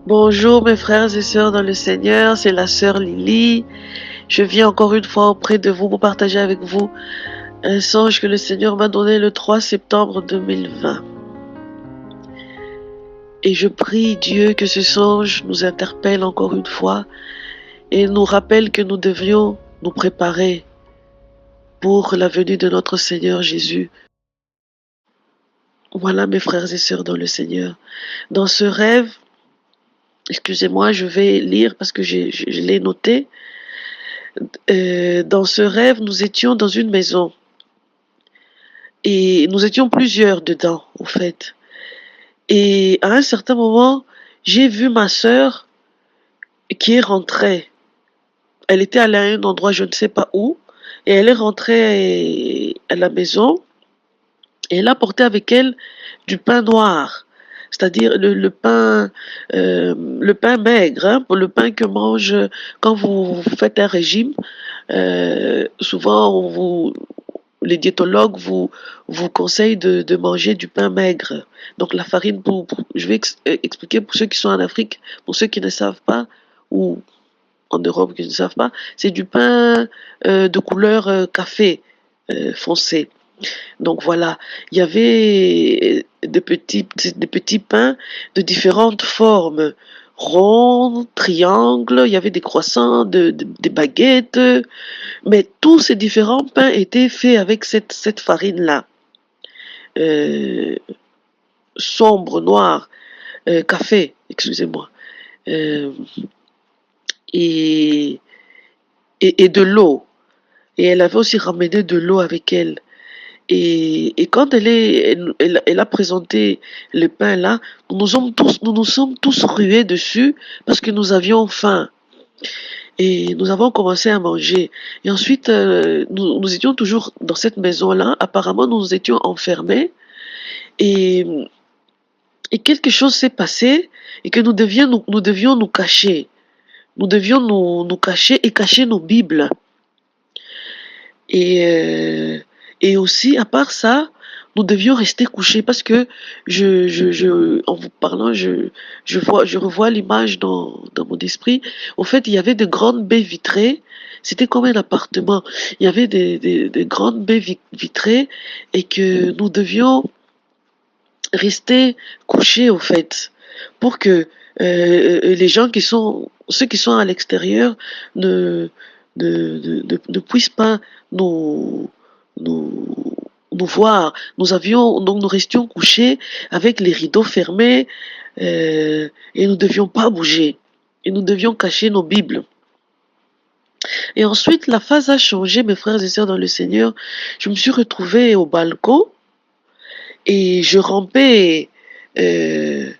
Bonjour mes frères et sœurs dans le Seigneur, c'est la sœur Lily. Je viens encore une fois auprès de vous pour partager avec vous un songe que le Seigneur m'a donné le 3 septembre 2020. Et je prie Dieu que ce songe nous interpelle encore une fois et nous rappelle que nous devrions nous préparer pour la venue de notre Seigneur Jésus. Voilà mes frères et sœurs dans le Seigneur. Dans ce rêve, excusez-moi, je vais lire parce que je l'ai noté. Dans ce rêve, nous étions dans une maison et nous étions plusieurs dedans, au fait. Et à un certain moment, j'ai vu ma sœur qui est rentrée. Elle était allée à un endroit, je ne sais pas où, et elle est rentrée à la maison et elle a porté avec elle du pain noir, c'est-à-dire le pain maigre, hein, le pain que mange quand vous faites un régime. Souvent, les diétologues vous conseillent de manger du pain maigre. Donc la farine, je vais expliquer pour ceux qui sont en Afrique, pour ceux qui ne savent pas, ou en Europe qui ne savent pas, c'est du pain de couleur café foncé. Donc voilà, il y avait des petits pains de différentes formes, ronds, triangles, il y avait des croissants, des baguettes, mais tous ces différents pains étaient faits avec cette farine-là, euh, sombre, noire, café, excusez-moi, euh, et, et de l'eau. Et elle avait aussi ramené de l'eau avec elle. Et quand elle a présenté le pain là, nous nous sommes tous rués dessus parce que nous avions faim. Et nous avons commencé à manger. Et ensuite, nous étions toujours dans cette maison-là. Apparemment, nous étions enfermés. Et, et quelque chose s'est passé et que nous devions nous cacher. Nous devions nous cacher et cacher nos Bibles. Et, euh, et aussi, à part ça, nous devions rester couchés parce que en vous parlant, je revois l'image dans mon esprit. Au fait, il y avait de grandes baies vitrées. C'était comme un appartement. Il y avait des grandes baies vitrées et que nous devions rester couchés, au fait, pour que les gens ceux qui sont à l'extérieur ne, ne puissent pas nous, nous, nous voir. Donc nous restions couchés avec les rideaux fermés et nous ne devions pas bouger. Et nous devions cacher nos Bibles. Et ensuite, la phase a changé, mes frères et sœurs dans le Seigneur. Je me suis retrouvée au balcon et je rampais euh,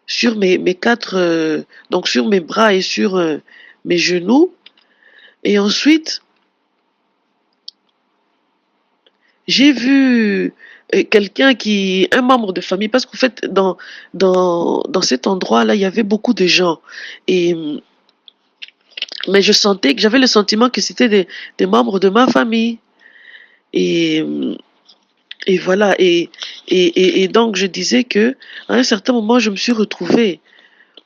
sur mes quatre, donc sur mes bras et sur mes genoux. Et ensuite, j'ai vu un membre de famille, parce qu'en fait, dans cet endroit-là, il y avait beaucoup de gens. Et, mais je sentais que j'avais le sentiment que c'était des membres de ma famille. Et, et voilà. Et donc, je disais que à un certain moment, je me suis retrouvée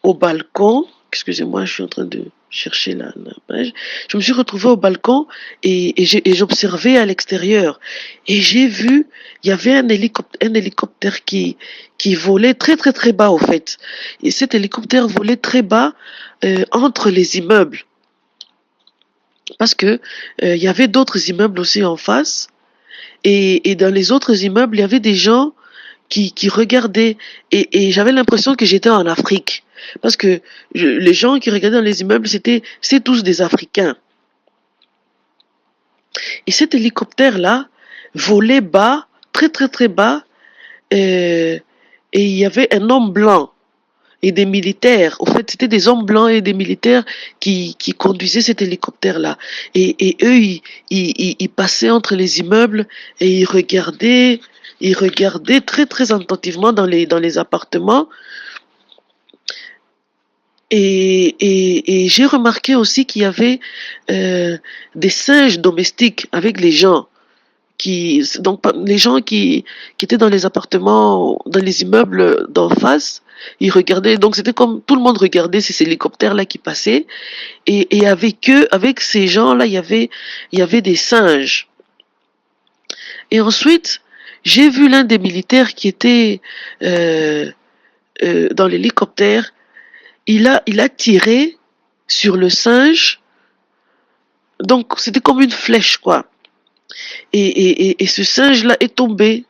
au balcon. Excusez-moi, je suis en train de chercher la page. Je me suis retrouvée au balcon et j'observais à l'extérieur. Et j'ai vu, il y avait un hélicoptère qui volait très très très bas au fait. Et cet hélicoptère volait très bas entre les immeubles. Parce que il y avait d'autres immeubles aussi en face. Et dans les autres immeubles, il y avait des gens qui regardaient. Et j'avais l'impression que j'étais en Afrique. Parce que les gens qui regardaient dans les immeubles, c'est tous des Africains. Et cet hélicoptère-là volait bas, très très très bas, et il y avait un homme blanc et des militaires. Au fait, c'était des hommes blancs et des militaires qui conduisaient cet hélicoptère-là. Et eux, ils passaient entre les immeubles et ils regardaient très très attentivement dans les appartements. Et j'ai remarqué aussi qu'il y avait des singes domestiques avec les gens donc les gens qui étaient dans les appartements, dans les immeubles d'en face, ils regardaient, donc c'était comme tout le monde regardait ces hélicoptères-là qui passaient, et avec eux, avec ces gens-là, il y avait des singes. Et ensuite, j'ai vu l'un des militaires qui était euh, dans l'hélicoptère, il a tiré sur le singe, donc c'était comme une flèche, quoi. Et ce singe-là est tombé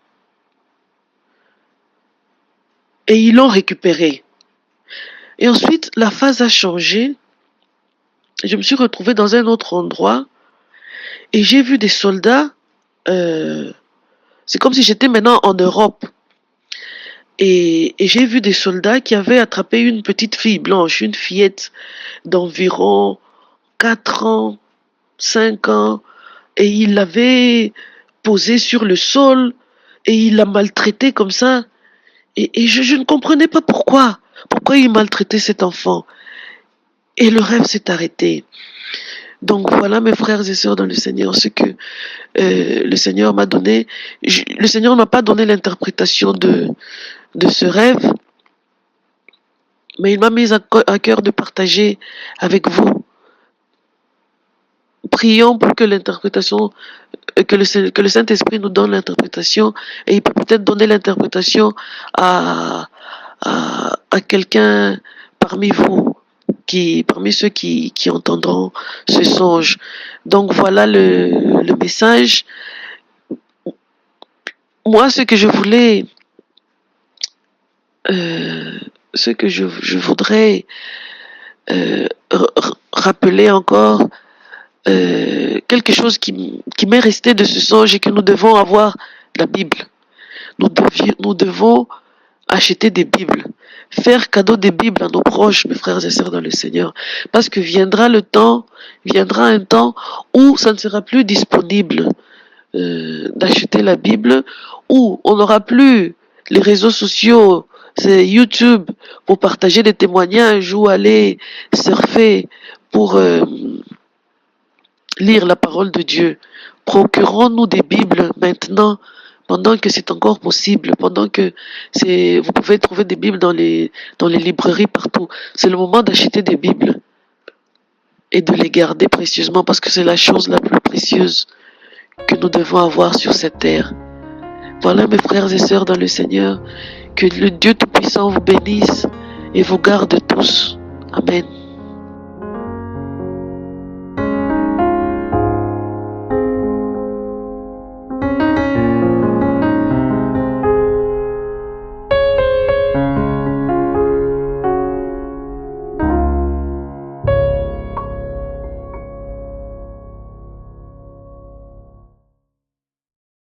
et ils l'ont récupéré. Et ensuite, la phase a changé. Je me suis retrouvée dans un autre endroit et j'ai vu des soldats. euh, c'est comme si j'étais maintenant en Europe. Et j'ai vu des soldats qui avaient attrapé une petite fille blanche, une fillette d'environ 4 ans, 5 ans, et ils l'avaient posée sur le sol et ils la maltraitaient comme ça. Et je ne comprenais pas pourquoi. Pourquoi ils maltraitaient cet enfant. Et le rêve s'est arrêté. Donc voilà mes frères et sœurs dans le Seigneur, ce que le Seigneur m'a donné. Le Seigneur ne m'a pas donné l'interprétation de ce rêve, mais il m'a mis à cœur de partager avec vous. Prions pour que l'interprétation, que le Saint-Esprit nous donne l'interprétation, et il peut peut-être donner l'interprétation à, à quelqu'un parmi vous, parmi ceux qui entendront ce songe. Donc voilà le message. Moi, euh, ce que je voudrais rappeler encore, quelque chose qui m'est resté de ce songe et que nous devons avoir la Bible. Nous devons acheter des Bibles, faire cadeau des Bibles à nos proches, mes frères et sœurs dans le Seigneur, parce que viendra un temps où ça ne sera plus disponible d'acheter la Bible, où on n'aura plus les réseaux sociaux, c'est YouTube pour partager des témoignages ou aller surfer pour lire la parole de Dieu. Procurons-nous des Bibles maintenant, pendant que c'est encore possible, pendant que vous pouvez trouver des Bibles dans les librairies partout. C'est le moment d'acheter des Bibles et de les garder précieusement parce que c'est la chose la plus précieuse que nous devons avoir sur cette terre. Voilà mes frères et sœurs dans le Seigneur, que le Dieu Tout-Puissant vous bénisse et vous garde tous. Amen.